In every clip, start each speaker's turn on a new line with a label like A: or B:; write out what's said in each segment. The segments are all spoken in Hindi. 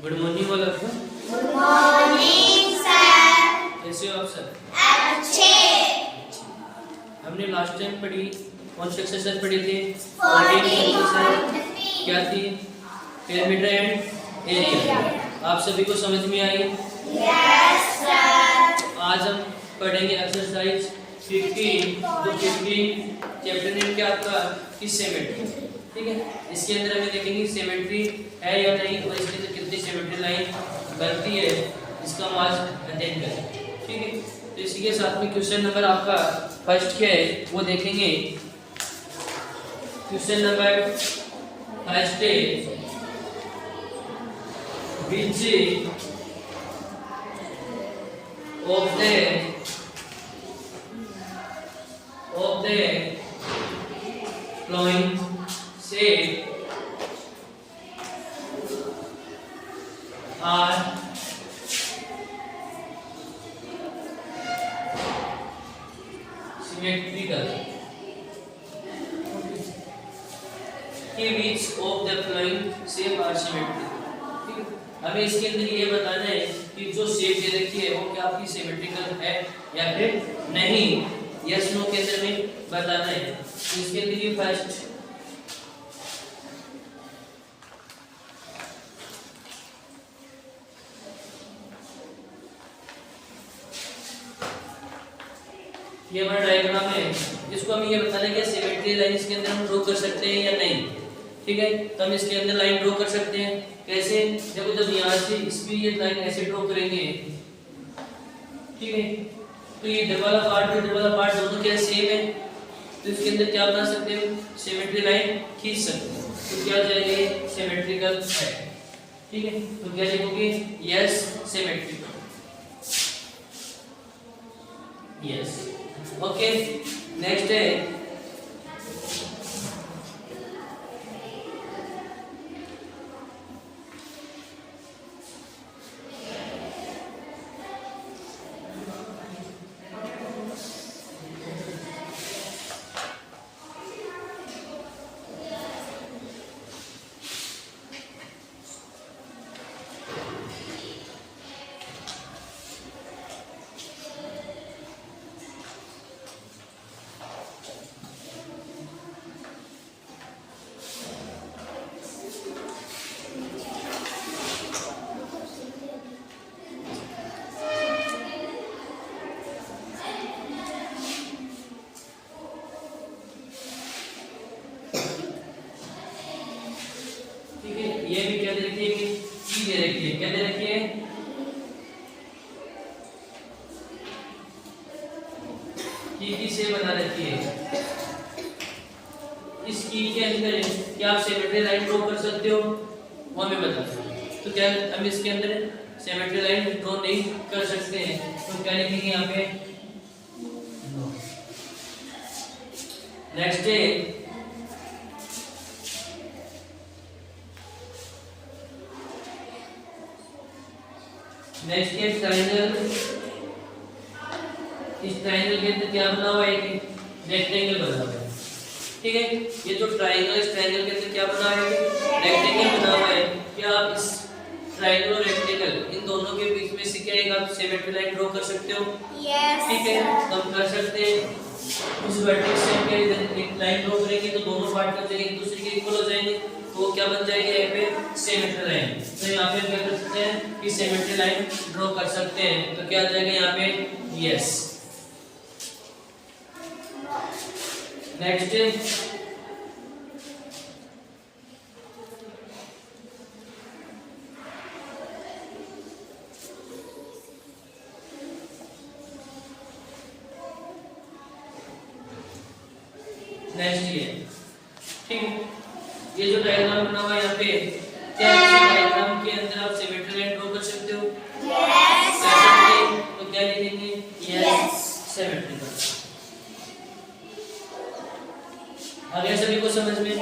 A: गुड मॉर्निंग बोला था।
B: Good morning sir.
A: कैसे हो आप सर?
B: अच्छे।
A: हमने लास्ट टाइम पढ़ी कौन सी एक्सरसाइज पढ़ी थी?
B: 14
A: क्या थी? Perimeter and area. आप सभी को समझ में आई?
B: Yes sir.
A: आज हम पढ़ेंगे एक्सरसाइज 15 तो 15 चैप्टर नेम क्या आपका? सिमेट्री। ठीक है, इसके अंदर हमें देखेंगे सिमेट्री है या नहीं और इसके अंदर कितनी सिमेट्री लाइन बनती है, इसका हम आज अध्ययन करेंगे। ठीक है, तो इसी के साथ में क्वेश्चन नंबर आपका फर्स्ट क्या है वो देखेंगे। क्वेश्चन नंबर फर्स्ट है which of the flowing shape are symmetrical? Which of the flowing shape are symmetrical? ठीक है, हमें इसके अंदर ये बताना है कि जो शेप दे रखी है वो क्या आपकी सिमेट्रिकल है या फिर नहीं, यस नो के अंदर में बताना है। तो इसके लिए फर्स्ट ये हमारा डायग्राम है, इसको हमें ये बताना है कि सिमेट्री लाइन इसके अंदर हम ड्रॉ कर सकते हैं या नहीं। ठीक है, तो हम इसके अंदर लाइन ड्रॉ कर सकते हैं। कैसे? देखो, जब यहाँ से इस पे ये लाइन ऐसे ड्रॉ करेंगे, ठीक है, तो ये डबल पार्ट दोनों क्या सेम है, तो इसके अंदर क्या बना सकते हैं? सिमेट्री लाइन खींच सकते हैं। तो क्या जाएगा? सिमेट्रिकल है। ठीक है, तो क्या लिखोगे? Yes symmetrical. Yes, okay. Next है ये भी क्या दे रखी है? की दे रखी है। क्या दे रखी है? की से बना रखी है। इस की के अंदर क्या आप सिमेट्री लाइन ड्रॉ कर सकते हो? वो हमें बता दो। तो क्या हम इसके अंदर सिमेट्री लाइन ड्रॉ नहीं कर सकते हैं, तो क्या लिखेंगे यहाँ पे? नेक्स्ट है नेक्स्ट है ट्रायंगल। इस ट्रायंगल के अंदर क्या बना हुआ है? एक रेक्टेंगल बना हुआ है। ठीक है, ये जो ट्रायंगल, इस ट्रायंगल के अंदर क्या बना है? रेक्टेंगल बना हुआ है। क्या आप इस ट्रायंगल और रेक्टेंगल इन दोनों के बीच में से क्या एक आप सिमेट्री लाइन ड्रॉ कर सकते हो?
B: यस।
A: ठीक है, तो हम कर सकते हैं। उस वर्टेक्स से क्या एक लाइन ड्रॉ करेंगे तो दोनों पार्ट का एक दूसरे के इक्वल हो जाएंगे, तो क्या बन जाएगा यहाँ पे? Symmetry line. तो यहाँ पे क्या कर सकते हैं कि सिमेट्री लाइन ड्रॉ कर सकते हैं। तो क्या आ जाएगा यहाँ पे? यस। नेक्स्ट ये, ठीक है, ये जो डायग्राम बना हुआ है यहाँ पे, क्या इस डायग्राम के अंदर आप सिमेट्री लाइन ड्रॉ कर सकते हो?
B: यस।
A: तो क्या लिखेंगे? Yes symmetrical. आ गया सभी को समझ में?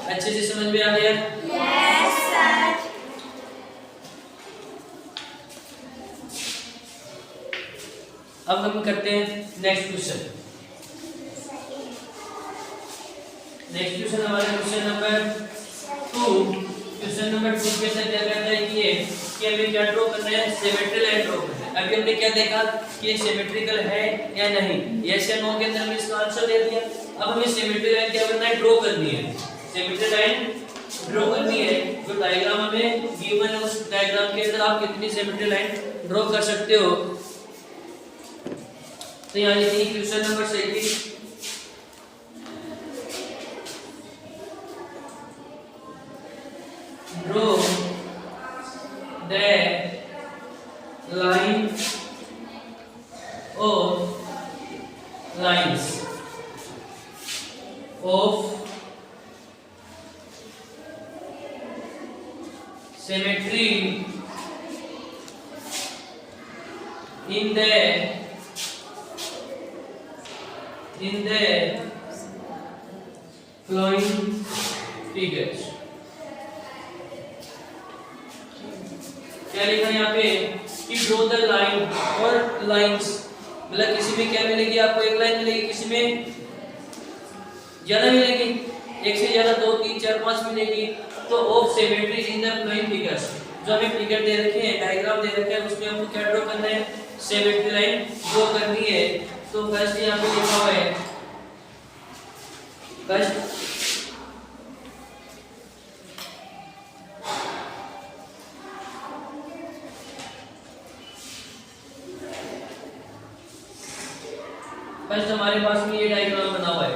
A: अच्छे से समझ में आ गया?
B: Yes sir.
A: अब हम करते हैं नेक्स्ट क्वेश्चन। नेक्स्ट क्वेश्चन हमारा क्वेश्चन नंबर 2। क्वेश्चन नंबर 2 के अंदर क्या कहता है कि हमें क्या ड्रॉ करना है, सिमेट्री लाइन ड्रॉ करना है। अभी हमने क्या देखा कि ये सिमेट्रिकल है या नहीं, यस या नो के अंदर हमने इसका आंसर दे दिया। अब हमें सिमेट्री लाइन क्या करना है, ड्रॉ करनी है। सिमेट्री लाइन ड्रॉ करनी है, जो डायग्राम हमें गिवन है उस डायग्राम के अंदर आप कितनी सिमेट्री लाइन ड्रॉ कर सकते हो। तो यहाँ लिखिए question number 37, draw the line of lines of symmetry in the following figures। क्या लिखा है यहाँ पे कि ड्रॉ द लाइन और लाइंस, मतलब किसी में क्या मिलेगी आपको, एक लाइन मिलेगी, किसी में ज्यादा मिलेगी, एक से ज्यादा 2 3 4 5 मिलेगी। तो of symmetry in the flowing figures, जो हमें फिगर दे रखे हैं, डायग्राम दे रखे हैं, उसमें हमको क्या ड्रॉ करना है, सिमेट्री लाइन ड्रॉ करनी है। तो फर्स्ट यहाँ पे लिखा हुआ है, फर्स्ट हमारे पास में ये डायग्राम बना हुआ है,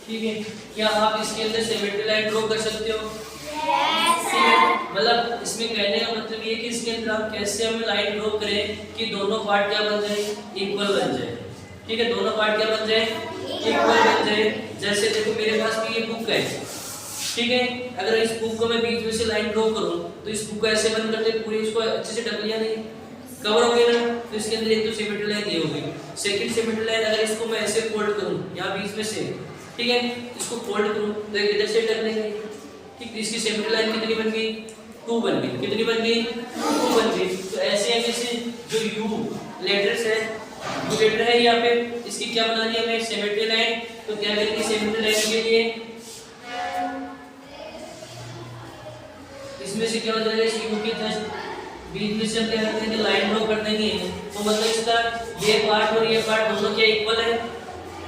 A: ठीक है। क्या आप इसके अंदर सिमेट्री लाइन ड्रॉ कर सकते हो?
B: Yes sir.
A: मतलब इसमें कहने का मतलब ये कि इसके अंदर आप कैसे हमें लाइन ड्रॉ करें कि दोनों पार्ट क्या बन जाए, इक्वल बन जाए, ठीक है। दोनों पार्ट क्या बन जाए, इक्वल बन जाए। जैसे देखो मेरे पास में ये बुक है, ठीक है। अगर इस बुक को मैं बीच में से लाइन ड्रॉ करूं तो इस बुक को ऐसे बंद करते पूरी इसको अच्छे से ढक लिया नहीं, कवर हो गई ना। तो इसके अंदर एक तो सिमेट्री लाइन ये होगी। सेकंड सिमेट्री लाइन अगर इसको मैं ऐसे फोल्ड करूं यहाँ बीच में से, ठीक है, इसको फोल्ड करूं तो इधर से ढक लेंगे, ठीक। इसकी सिमेट्री लाइन कितनी बन गई, 2 बन गई। कितनी बन गई, 2 बन गई। तो ऐसे है जैसे जो यू लेटर्स है, यू लेटर है यहाँ पे, इसकी क्या बनानी है हमें, सिमेट्री लाइन। तो क्या करेंगे, सिमेट्री लाइन के लिए इसमें से क्या हो जाएगा, इस यू के जस्ट बीच में से हम क्या करते हैं, लाइन ड्रॉ कर देंगे। तो मतलब इसका ये पार्ट और ये पार्ट दोनों क्या इक्वल है,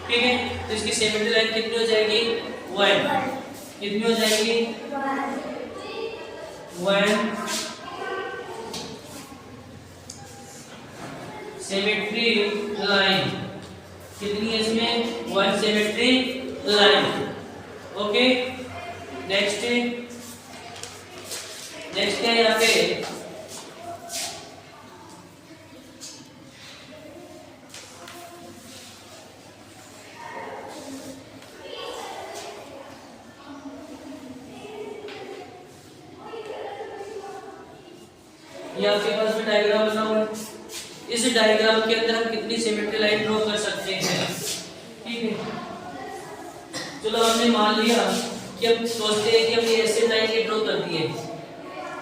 A: ठीक है। तो इसकी सिमेट्री लाइन कितनी हो जाएगी, 1। कितनी हो जाएगी, 1 सिमेट्री लाइन। कितनी है इसमें, 1 सिमेट्री लाइन। ओके, नेक्स्ट क्या है यहाँ पे, ये आपके पास में डायग्राम बना हुआ है। इस डायग्राम के अंदर हम कितनी सिमेट्री लाइन ड्रॉ कर सकते हैं, ठीक है। चलो हमने मान लिया कि हम सोचते हैं कि हमने ऐसे लाइन ड्रॉ कर दी है,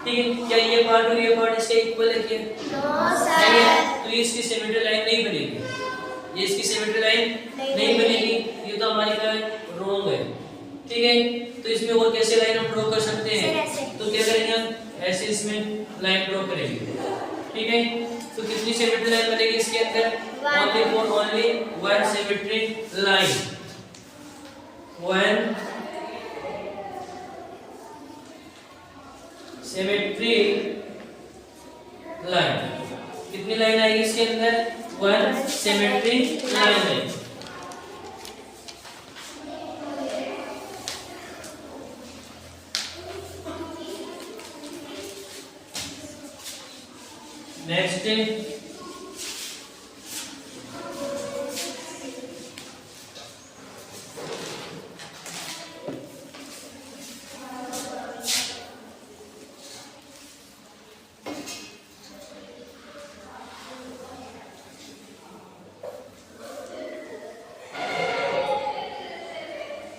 A: ठीक है। क्या ये पार्ट और ये पार्ट इसके इक्वल है क्या,
B: नो सर।
A: तो ये इसकी सिमेट्री लाइन नहीं बनेगी, ये इसकी सिमेट्री लाइन नहीं बनेगी। ये तो हमारी क्या है, रॉन्ग है, ठीक है। तो इसमें और कैसे लाइन हम ड्रॉ कर सकते हैं, तो क्या करेंगे हम, ऐसे इसमें लाइन ड्रॉ करेंगे, ठीक है। तो कितनी सिमेट्री लाइन बनेगी इसके अंदर, only 1 symmetry line, 1 symmetry line. कितनी लाइन आएगी इसके अंदर, 1 सिमेट्री लाइन है।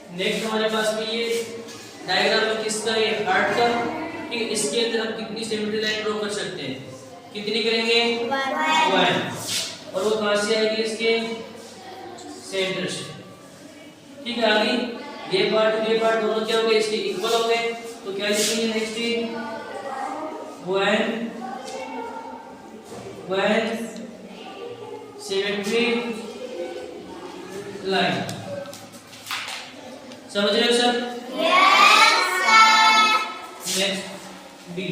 A: नेक्स्ट हमारे पास में ये डायग्राम है किसका, ये हार्ट का, ठीक है। इसके अंदर हम कितनी सिमेट्री लाइन ड्रॉ कर सकते हैं, कितनी करेंगे, 1। और वो कहां से आएगी, इसके सेंटर से, ठीक है। आगे ये पार्ट दोनों क्या हो गए, इसके इक्वल हो गए। तो क्या लिखेंगे नेक्स्ट, when symmetry line। समझ रहे हो sir?
B: Yes, sir.
A: Next B.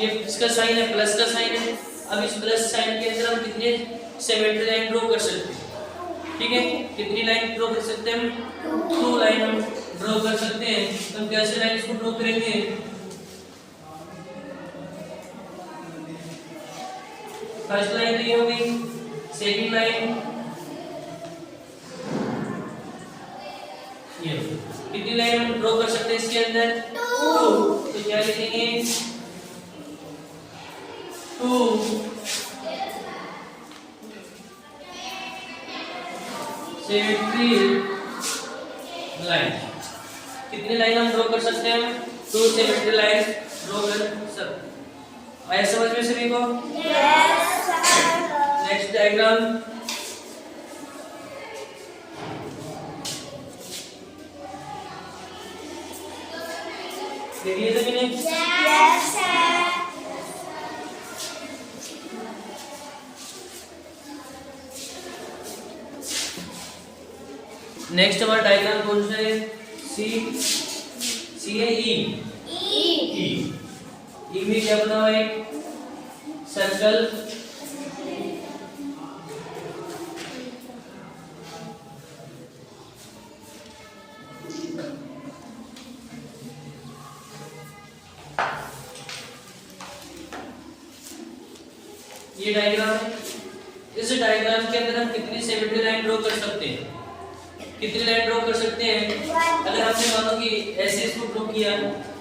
A: ये इसका साइन है, प्लस का साइन है। अब इस प्लस साइन के अंदर हम कितने सिमेट्री लाइन ड्रॉ कर सकते हैं? ठीक है, कितनी लाइन ड्रॉ कर सकते हैं हम? 2 लाइन हम ड्रॉ कर सकते हैं। तो हम कैसे लाइन इसको ड्रॉ करेंगे? फर्स्ट लाइन तो ये हो गई, सेकंड लाइन ये। कितनी लाइन हम ड्रॉ कर सकते हैं इसके अंदर? 2। तो क्या लिखेंगे? 2 सिमेट्री लाइन। कितनी लाइन हम ड्रॉ कर सकते हैं? 2 सिमेट्री लाइन ड्रॉ कर सकते। आया समझ में सभी को?
B: Yes, sir.
A: Next diagram. देखिए सभी ने।
B: Yes, sir.
A: नेक्स्ट हमारा डायग्राम कौन सा है? सी है ई। ई में क्या बना हुआ है? सर्कल। ये डायग्राम है। इस डायग्राम के अंदर हम कितनी सिमेट्री लाइन ड्रॉ कर सकते हैं? कितनी लाइन ड्रॉ कर सकते हैं? अगर हमने मानो कि ऐसे इसको ड्रॉ किया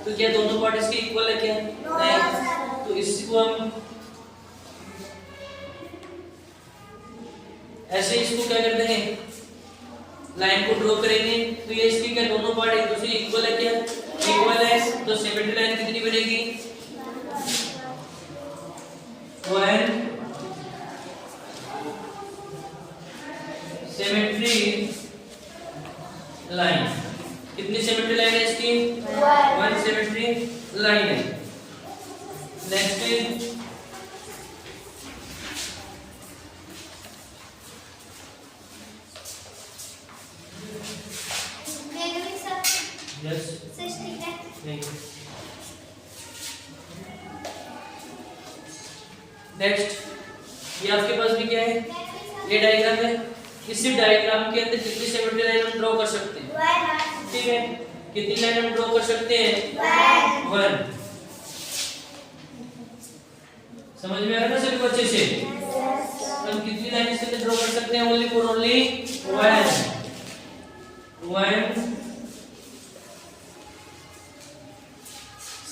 A: तो क्या दोनों पार्ट इसके इक्वल है क्या? नहीं। तो इसको हम ऐसे इसको क्या कर देंगे? लाइन को ड्रॉ करेंगे तो ये इसकी क्या दोनों पार्ट एक दूसरे इक्वल है क्या? इक्वल है। तो सिमेट्री लाइन कितनी बनेगी? 1 सिमेट्री लाइन। कितनी सिमेट्री लाइन है इसकी? 1 सिमेट्री लाइन है। नेक्स्ट यस नहीं। नेक्स्ट ये आपके पास भी क्या है? ये डायग्राम है। इसी डायग्राम के अंदर कितनी सिमेट्री लाइन हम ड्रॉ कर सकते हैं? ठीक है, कितनी लाइन हम ड्रॉ कर सकते हैं? 1। समझ में आ रहा है ना सभी को अच्छे से? हम कितनी लाइन इसके अंदर ड्रॉ कर सकते हैं? Only 1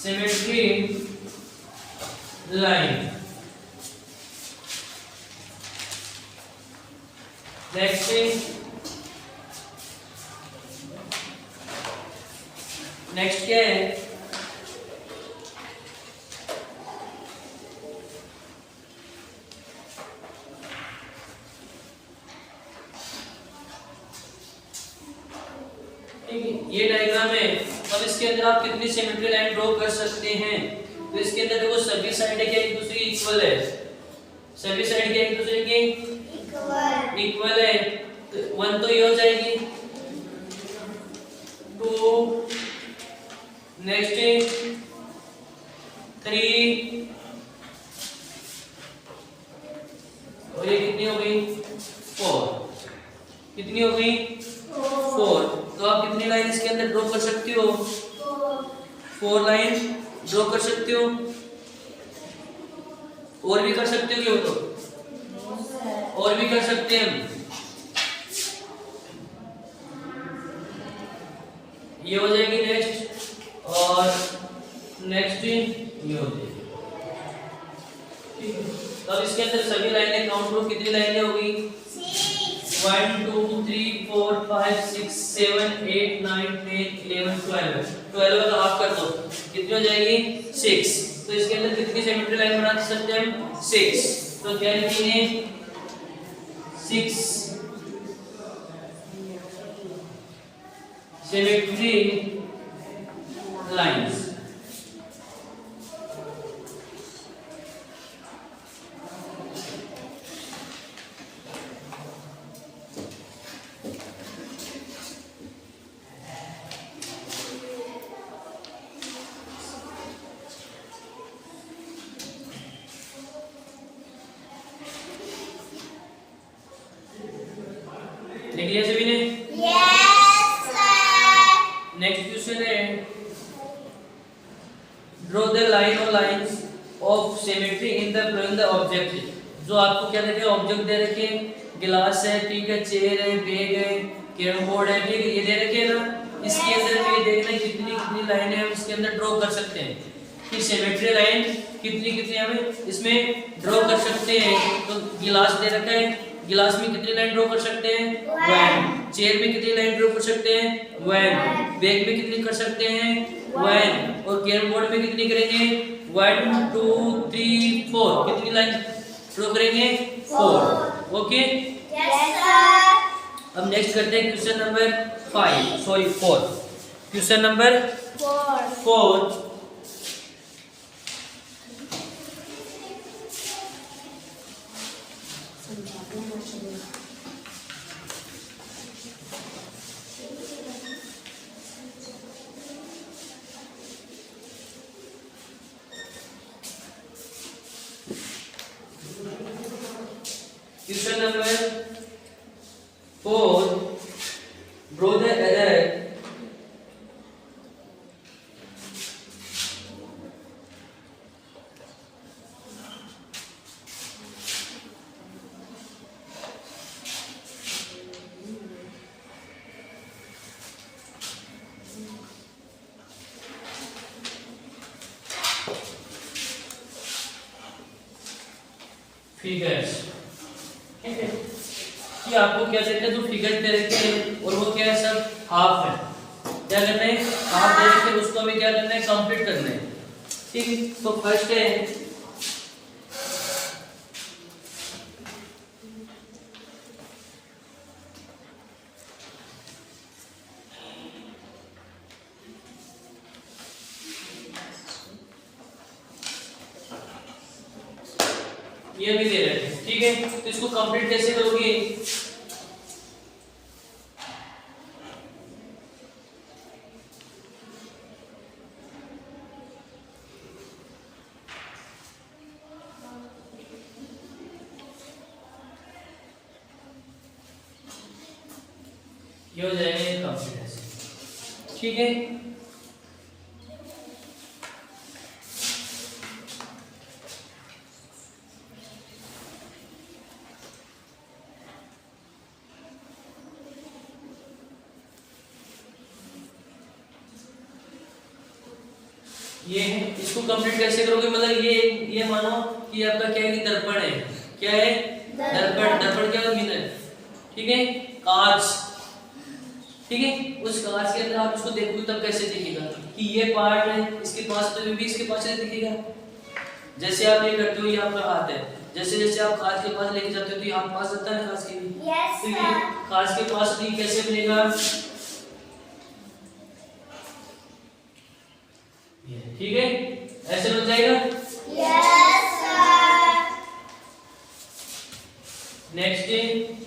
A: symmetry line. नेक्स्ट क्या है? ये डायग्राम है। अब इसके अंदर आप कितनी सिमेट्री लाइन ड्रॉ कर सकते हैं? तो इसके अंदर देखो सभी साइड क्या एक दूसरे की इक्वल है। सभी साइड क्या एक दूसरे की इक्वल है। तो 1 तो ये हो जाएगी, 2 नेक्स्ट 3 और ये कितनी हो गई? 4। कितनी हो गई? 4। तो आप कितनी लाइन इसके अंदर ड्रॉ कर सकती हो? 4 लाइन ड्रॉ कर सकती हो। और भी कर सकते हो क्या? तो और भी कर सकते हैं हम। ये हो जाएगी नेक्स्ट, और नेक्स्ट ये हो जाएगी। ठीक है, तो अब इसके अंदर सभी लाइनें काउंट करो, कितनी लाइनें हो गई?
B: 6
A: 1 2 3 4 5 6 7 8 9 10 11 12 12 का हाफ कर दो, कितनी हो जाएगी 6। तो इसके अंदर कितनी सिमेट्री लाइन बना सकते हैं हम 6। तो क्या लिखेंगे 6 सिमेट्री लाइंस। लिख लिया सभी ने?
B: Yes, sir.
A: नेक्स्ट क्वेश्चन है ड्रॉ द लाइन और lines of symmetry in the flowing the object. जो आपको क्या दे रखे ऑब्जेक्ट दे रखे हैं, गिलास है, ठीक है, चेयर है, बैग है, कैरम बोर्ड है, ठीक है, ये दे रखे हैं ना। इसके अंदर में ये देखना है कितनी कितनी लाइनें हम इसके अंदर ड्रॉ कर सकते हैं कि सिमेट्री लाइन कितनी कितनी हमें इसमें ड्रॉ कर सकते हैं। तो गिलास दे रखा है, गिलास में कितनी लाइन ड्रॉ कर सकते हैं 1। चेयर में कितनी लाइन ड्रॉ कर सकते हैं 1। बैग में कितनी कर सकते हैं 1। और कैरम बोर्ड में कितनी करेंगे 1 2 3 4 कितनी लाइन ड्रॉ करेंगे 4। ओके।
B: Yes, sir.
A: अब नेक्स्ट करते हैं question number 4। Question number 4। Question number 4 draw the error figures. ठीक है, कि आपको क्या देते हैं, जो फिगर दे रखे हैं और वो क्या है सब हाफ है। क्या करना है हाफ दे रखे हैं, उसको हमें क्या करना है कंप्लीट करना है। ठीक है, तो फर्स्ट है ये भी दे रहे हैं। ठीक है, तो इसको कंप्लीट कैसे करोगे, ये हो जाएगा कंप्लीट ऐसे। ठीक है, ये है, इसको कंप्लीट कैसे करोगे, मतलब ये मानो कि आपका क्या है कि दर्पण है। क्या है दर्पण। दर्पण क्या होता है, ठीक है, कांच। ठीक है, उस कांच के अंदर आप इसको देखोगे तब कैसे दिखेगा कि ये पार्ट है, इसके पास तो भी इसके पास से दिखेगा। जैसे आप ये करते हो, ये आपका हाथ है, जैसे जैसे आप कांच के पास लेके जाते हो तो ये हाथ पास जाता है कांच के भी।
B: Yes,
A: तो ये
B: sir.
A: कांच के पास भी कैसे बनेगा, ठीक है, ऐसे बन जाएगा।
B: Yes, sir.
A: नेक्स्ट है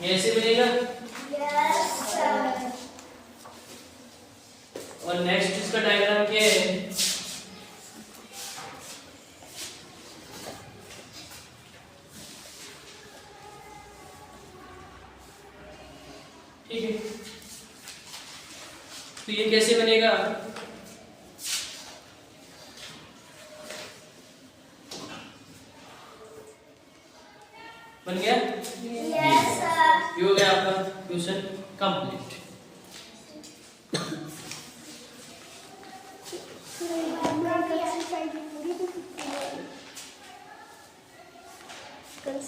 A: ये ऐसे बनेगा।
B: Yes, sir.
A: और नेक्स्ट इसका डायग्राम क्या है, ठीक है, बन गया?
B: Yes, sir.
A: ये हो गया आपका क्वेश्चन कंप्लीट।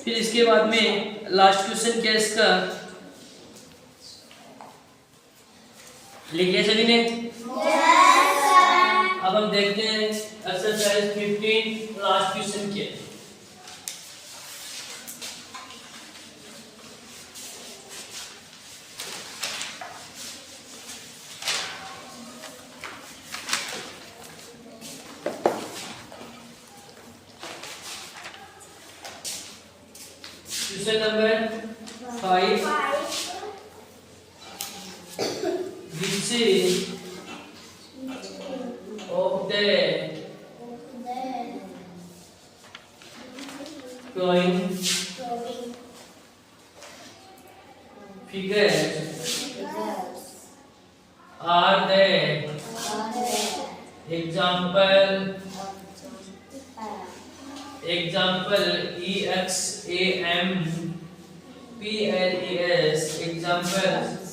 A: फिर इसके बाद में लास्ट क्वेश्चन क्या है इसका, लिखिए सभी ने।
B: Yes, sir.
A: अब हम देखते हैं एक्सरसाइज 15 लास्ट क्वेश्चन क्या है। Question number 5, which of the following figures are the example EXAM PLES examples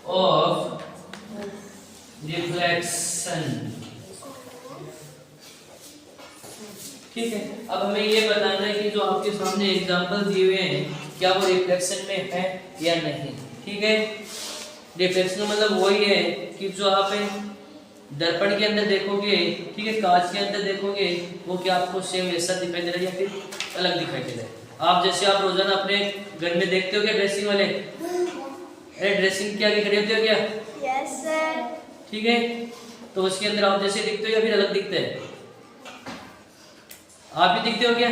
A: of reflection। ठीक है, अब हमें ये बताना है कि जो आपके सामने एग्जाम्पल दिए हुए हैं क्या वो रिफ्लेक्शन में है या नहीं। ठीक है, रिफ्लेक्शन मतलब वही है कि जो आप दर्पण के अंदर देखोगे, ठीक है, कांच के अंदर देखोगे, वो क्या आपको सेम वैसा दिखाई दे रहा है या फिर अलग दिखाई दे रहा है। आप जैसे आप रोजाना अपने घर में देखते हो क्या ड्रेसिंग वाले, अरे ड्रेसिंग क्या खरीदते हो क्या?
B: Yes, sir.
A: ठीक है, तो उसके अंदर आप जैसे दिखते हो या फिर अलग दिखते हैं? आप भी दिखते हो क्या?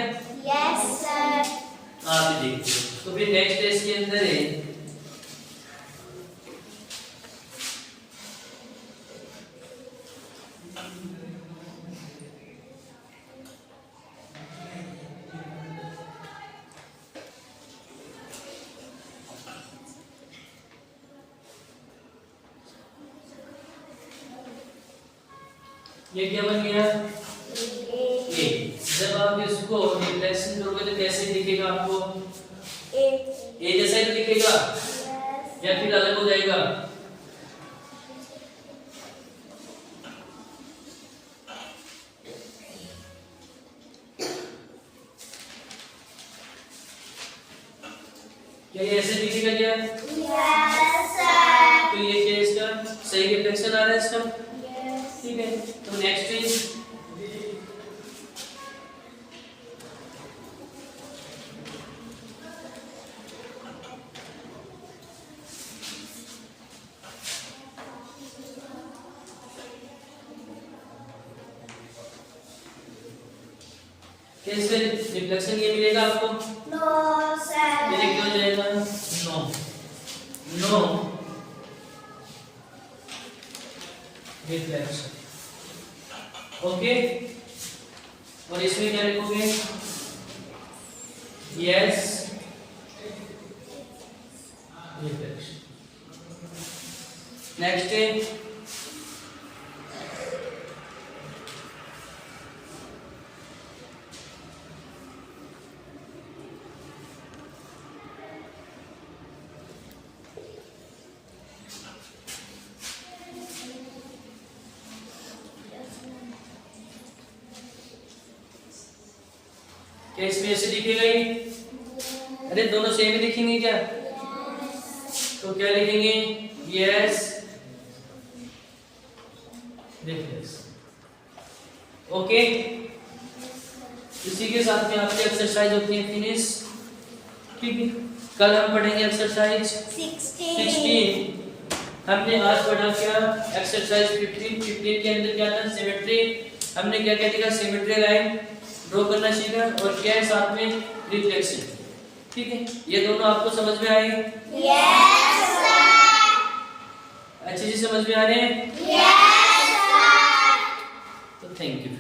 B: Yes, sir.
A: आप भी दिखते हो। तो फिर नेक्स्ट है इसके अंदर है ये क्या बन गया? ए। जब आप इसको रिफ्लेक्शन करोगे तो कैसे दिखेगा आपको? ए जैसा ही दिखेगा या फिर अलग हो जाएगा? क्या ये ऐसे दिखेगा क्या?
B: Yes, sir.
A: तो ये क्या है इसका सही रिफ्लेक्शन आ रहा है इसका।
B: Yes.
A: ठीक है, तो नेक्स्ट इज कैसे रिफ्लेक्शन ये मिलेगा आपको?
B: No, sir.
A: मेरे क्यों जाएगा? No no reflection. ओके, और इसमें क्या लिखोगे? Yes reflection. नेक्स्ट है क्या इसमें ऐसे दिखेगा ही? अरे दोनों सेम ही दिखेंगे क्या? तो क्या लिखेंगे? Yes reflection. ओके, इसी के साथ में आपकी एक्सरसाइज होती है फिनिश। ठीक है, कल हम पढ़ेंगे एक्सरसाइज 16। हमने आज पढ़ा क्या? एक्सरसाइज 15 के अंदर क्या था? सिमेट्री। हमने क्या क्या देखा? सिमेट्री लाइन ड्रॉ करना सीखा और क्या है साथ में? रिफ्लेक्शन। ठीक है, ये दोनों आपको समझ में आए?
B: Yes, sir.
A: अच्छे से समझ में आ रहे हैं?
B: Yes, sir.
A: तो थैंक यू।